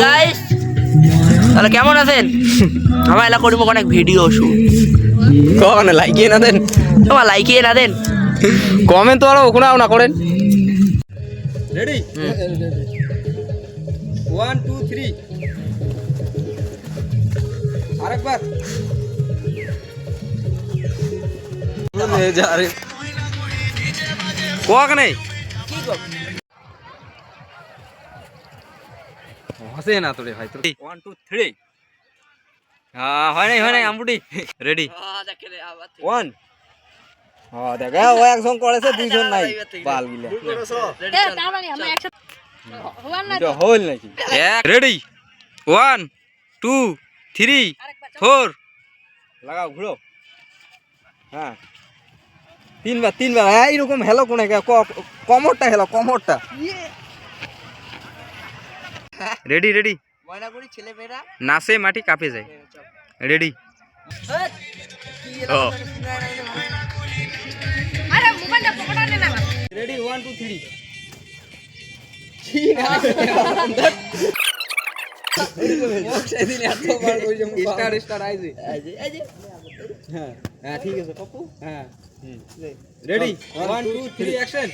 Guys তাহলে কেমন আছেন? আমার এলাকা করিব অনেক ভিডিও শুট কখন লাইকিয়ে না দেন, তোমার লাইকিয়ে না দেন, কমেন্ট তো আরো ওখানেও না করেন। রেডি 1 2 3 আরেকবার যা রে কোয়াকনে কি গো হসে না তোরে ভাই তোর 1 2 3 হ্যাঁ হয় নাই আমবুটি রেডি দেখে রে আবার 1 হ্যাঁ দেখা ও একজন করেছে দুইজন নাই বাল গিলা রেডি তাড়াতাড়ি আমরা একসাথে হওয়ার না এটা হল নাকি রেডি 1 2 3 4 লাগাও ঘুরো হ্যাঁ তিনবার এইরকম হেলো কোনে কমরটা হেলো কমরটা রেডি রেডি ময়না করি ছেলে মেয়েরা নাচে মাটি কাঁপে যায় রেডি ও আরে মোবাইলটা পকেটে নে না রেডি 1 2 3 স্টার আইজি হ্যাঁ ঠিক আছে পপু হ্যাঁ রেডি 1 2 3 অ্যাকশন